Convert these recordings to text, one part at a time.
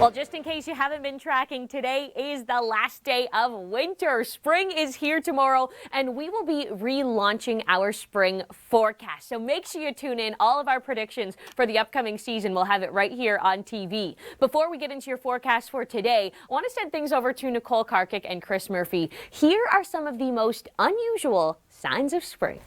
Well, just in case you haven't been tracking, today is the last day of winter. Spring is here tomorrow, and we will be relaunching our spring forecast. So make sure you tune in. All of our predictions for the upcoming season, we'll have it right here on TV. Before we get into your forecast for today, I want to send things over to Nicole Karkic and Chris Murphy. Here are some of the most unusual signs of spring.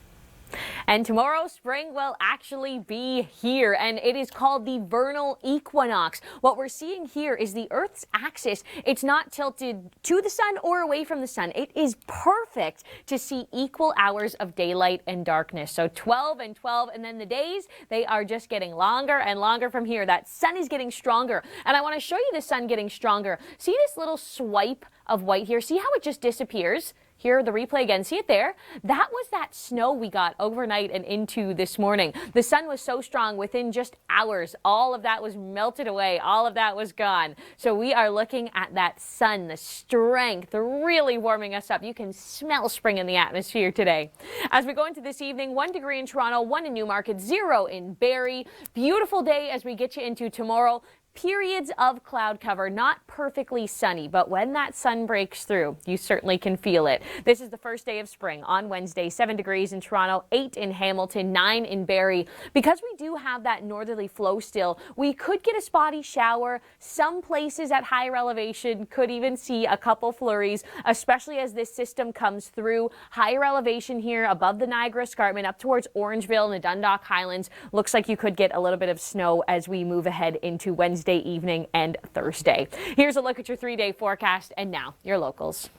And tomorrow, spring will actually be here, and it is called the vernal equinox. What we're seeing here is the Earth's axis. It's not tilted to the sun or away from the sun. It is perfect to see equal hours of daylight and darkness. So 12 and 12, and then the days, they are just getting longer and longer from here. That sun is getting stronger, and I want to show you the sun getting stronger. See this little swipe of white here? See how it just disappears? Here, the replay again. See it there? That was that snow we got overnight and into this morning. The sun was so strong within just hours. All of that was melted away. All of that was gone. So we are looking at that sun, the strength, really warming us up. You can smell spring in the atmosphere today. As we go into this evening, 1 degree in Toronto, 1 in Newmarket, 0 in Barrie. Beautiful day as we get you into tomorrow. Periods of cloud cover, not perfectly sunny, but when that sun breaks through, you certainly can feel it. This is the first day of spring on Wednesday, 7 degrees in Toronto, 8 in Hamilton, 9 in Barrie. Because we do have that northerly flow still, we could get a spotty shower. Some places at higher elevation could even see a couple flurries, especially as this system comes through. Higher elevation here above the Niagara Escarpment up towards Orangeville and the Dundalk Highlands. Looks like you could get a little bit of snow as we move ahead into Wednesday evening and Thursday. Here's a look at your 3-day forecast, and now your locals.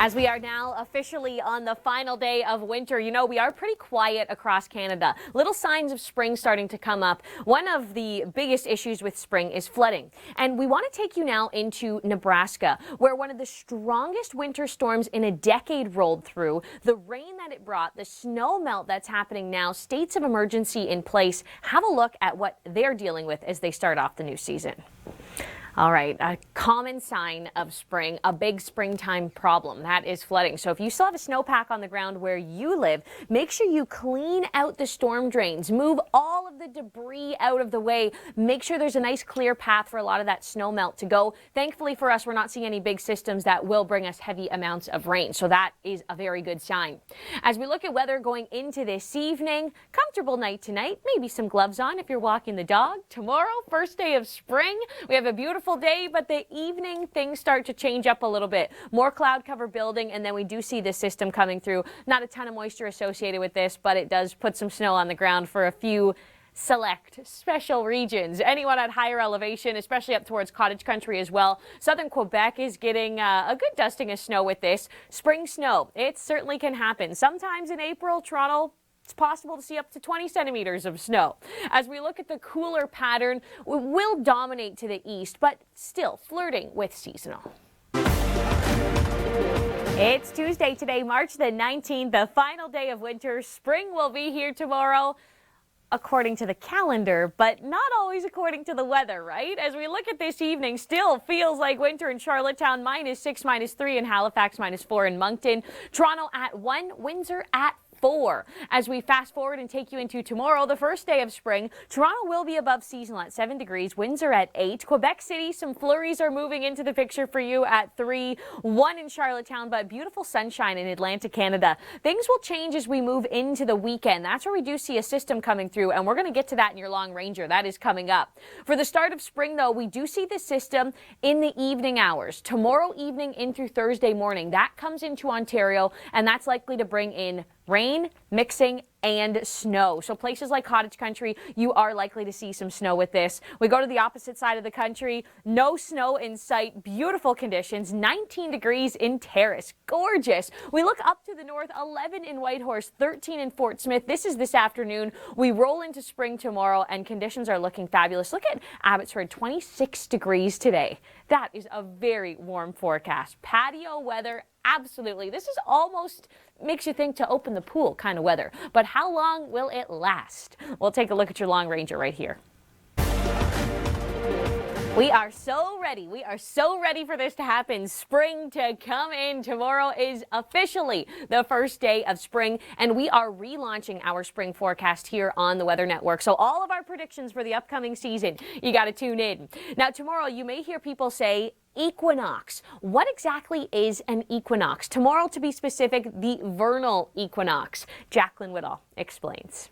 As we are now officially on the final day of winter, you know, we are pretty quiet across Canada. Little signs of spring starting to come up. One of the biggest issues with spring is flooding. And we want to take you now into Nebraska, where one of the strongest winter storms in a decade rolled through. The rain that it brought, the snow melt that's happening now, states of emergency in place. Have a look at what they're dealing with as they start off the new season. All right, a common sign of spring, a big springtime problem, that is flooding. So if you still have a snowpack on the ground where you live, make sure you clean out the storm drains, move all of the debris out of the way, make sure there's a nice clear path for a lot of that snow melt to go. Thankfully for us, we're not seeing any big systems that will bring us heavy amounts of rain, so that is a very good sign. As we look at weather going into this evening, comfortable night tonight, maybe some gloves on if you're walking the dog. Tomorrow, first day of spring, we have a beautiful day, but the evening things start to change up a little bit. More cloud cover building, and then we do see this system coming through. Not a ton of moisture associated with this, but it does put some snow on the ground for a few select special regions. Anyone at higher elevation, especially up towards cottage country as well. Southern Quebec is getting a good dusting of snow with this. Spring snow, it certainly can happen. Sometimes in April, Toronto, it's possible to see up to 20 centimeters of snow. As we look at the cooler pattern, it will dominate to the east, but still flirting with seasonal. It's Tuesday today, March the 19th, the final day of winter. Spring will be here tomorrow, according to the calendar, but not always according to the weather, right? As we look at this evening, still feels like winter in Charlottetown, -6, -3 in Halifax, -4 in Moncton, Toronto at 1, Windsor at 4. As we fast forward and take you into tomorrow, the first day of spring, Toronto will be above seasonal at 7 degrees, Windsor at 8. Quebec City, some flurries are moving into the picture for you at 3, 1 in Charlottetown, but beautiful sunshine in Atlantic Canada. Things will change as we move into the weekend. That's where we do see a system coming through, and we're going to get to that in your long ranger. That is coming up. For the start of spring, though, we do see this system in the evening hours. Tomorrow evening in through Thursday morning, that comes into Ontario, and that's likely to bring in rain, mixing, and snow. So places like cottage country, you are likely to see some snow with this. We go to the opposite side of the country, no snow in sight, beautiful conditions, 19 degrees in Terrace, gorgeous. We look up to the north, 11 in Whitehorse, 13 in Fort Smith. This is this afternoon. We roll into spring tomorrow, and conditions are looking fabulous. Look at Abbotsford, 26 degrees today. That is a very warm forecast. Patio weather, absolutely. This is almost makes you think to open the pool kind of weather. But how long will it last? We'll take a look at your long ranger right here. We are so ready. We are so ready for this to happen. Spring to come in. Tomorrow is officially the first day of spring, and we are relaunching our spring forecast here on the Weather Network. So all of our predictions for the upcoming season. You got to tune in. Now, tomorrow you may hear people say equinox. What exactly is an equinox? Tomorrow, to be specific, the vernal equinox. Jacqueline Woodall explains.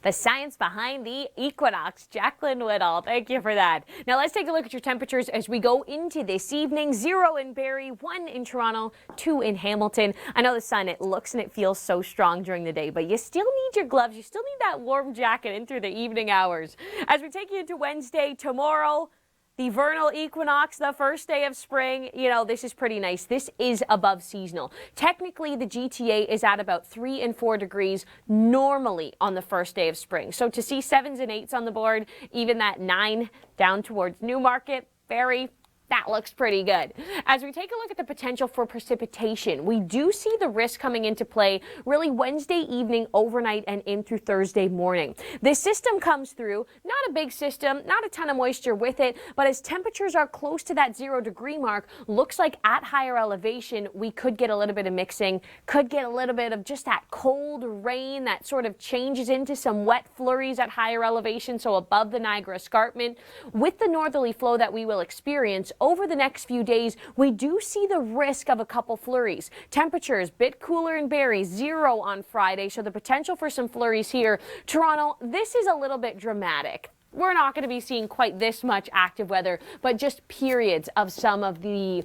The science behind the equinox. Jacqueline Woodall, thank you for that. Now let's take a look at your temperatures as we go into this evening. 0 in Barrie, 1 in Toronto, 2 in Hamilton. I know the sun, it looks and it feels so strong during the day, but you still need your gloves. You still need that warm jacket in through the evening hours. As we take you into Wednesday, tomorrow, the vernal equinox, the first day of spring, you know, this is pretty nice. This is above seasonal. Technically, the GTA is at about 3 and 4 degrees normally on the first day of spring. So to see 7s and 8s on the board, even that 9 down towards Newmarket, Barrie, that looks pretty good. As we take a look at the potential for precipitation, we do see the risk coming into play really Wednesday evening, overnight, and in through Thursday morning. This system comes through, not a big system, not a ton of moisture with it, but as temperatures are close to that 0-degree mark, looks like at higher elevation, we could get a little bit of mixing, could get a little bit of just that cold rain that sort of changes into some wet flurries at higher elevation, so above the Niagara Escarpment. With the northerly flow that we will experience over the next few days, we do see the risk of a couple flurries. Temperatures bit cooler in Barrie, 0 on Friday, so the potential for some flurries here. Toronto, this is a little bit dramatic. We're not going to be seeing quite this much active weather, but just periods of some of the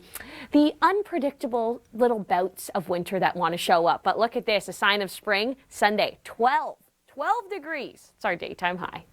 unpredictable little bouts of winter that want to show up. But look at this, a sign of spring. Sunday, 12 degrees. It's our daytime high.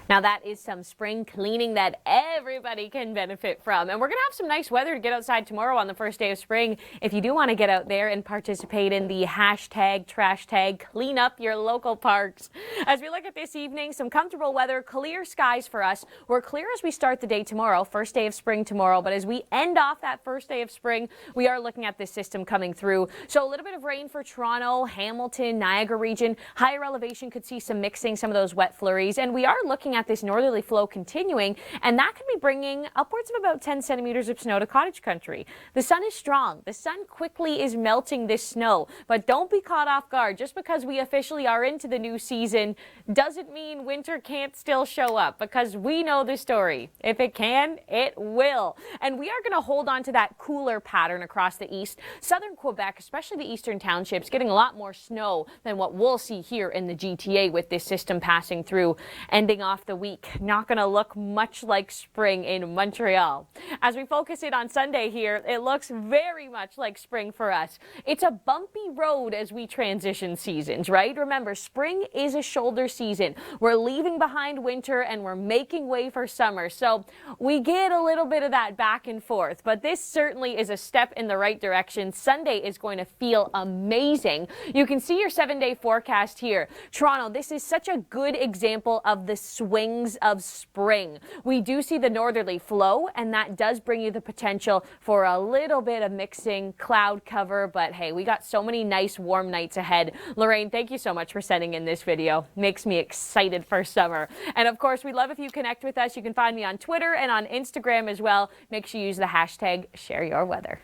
Now that is some spring cleaning that everybody can benefit from. And we're going to have some nice weather to get outside tomorrow on the first day of spring. If you do want to get out there and participate in the hashtag trash tag, clean up your local parks. As we look at this evening, some comfortable weather, clear skies for us. We're clear as we start the day tomorrow, first day of spring tomorrow. But as we end off that first day of spring, we are looking at this system coming through. So a little bit of rain for Toronto, Hamilton, Niagara region. Higher elevation could see some mixing, some of those wet flurries. And we are looking at this northerly flow continuing, and that could be bringing upwards of about 10 centimeters of snow to cottage country. The sun is strong. The sun quickly is melting this snow, but don't be caught off guard. Just because we officially are into the new season doesn't mean winter can't still show up, because we know the story. If it can, it will. And we are going to hold on to that cooler pattern across the east. Southern Quebec, especially the eastern townships, getting a lot more snow than what we'll see here in the GTA with this system passing through, ending off the week. Not going to look much like spring in Montreal. As we focus in on Sunday here, it looks very much like spring for us. It's a bumpy road as we transition seasons, right? Remember, spring is a shoulder season. We're leaving behind winter and we're making way for summer. So we get a little bit of that back and forth, but this certainly is a step in the right direction. Sunday is going to feel amazing. You can see your 7-day forecast here. Toronto, this is such a good example of the swings of spring. We do see the northerly flow, and that does bring you the potential for a little bit of mixing, cloud cover, but hey, we got so many nice warm nights ahead. Lorraine, thank you so much for sending in this video. Makes me excited for summer. And of course, we'd love if you connect with us. You can find me on Twitter and on Instagram as well. Make sure you use the hashtag #ShareYourWeather.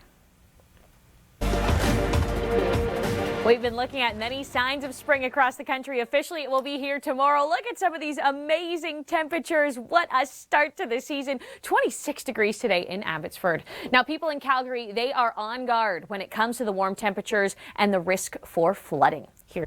We've been looking at many signs of spring across the country. Officially, it will be here tomorrow. Look at some of these amazing temperatures. What a start to the season. 26 degrees today in Abbotsford. Now, people in Calgary, they are on guard when it comes to the warm temperatures and the risk for flooding. Here.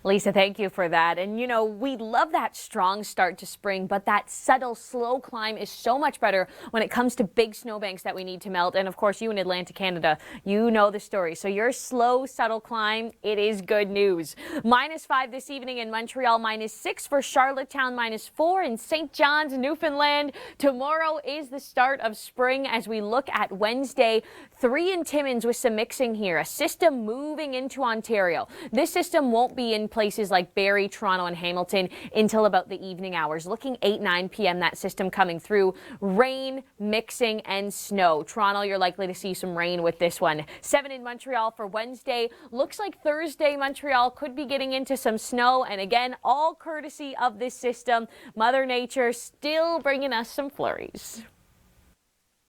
Lisa, thank you for that. And you know, we love that strong start to spring, but that subtle, slow climb is so much better when it comes to big snowbanks that we need to melt. And of course, you in Atlantic Canada, you know the story. So your slow, subtle climb, it is good news. -5 this evening in Montreal, -6 for Charlottetown, -4 in St. John's, Newfoundland. Tomorrow is the start of spring as we look at Wednesday. 3 in Timmins with some mixing here. A system moving into Ontario. This system won't be in places like Barrie, Toronto, and Hamilton until about the evening hours. Looking 8-9 p.m. that system coming through. Rain, mixing, and snow. Toronto, you're likely to see some rain with this one. 7 in Montreal for Wednesday. Looks like Thursday, Montreal could be getting into some snow. And again, all courtesy of this system. Mother Nature still bringing us some flurries.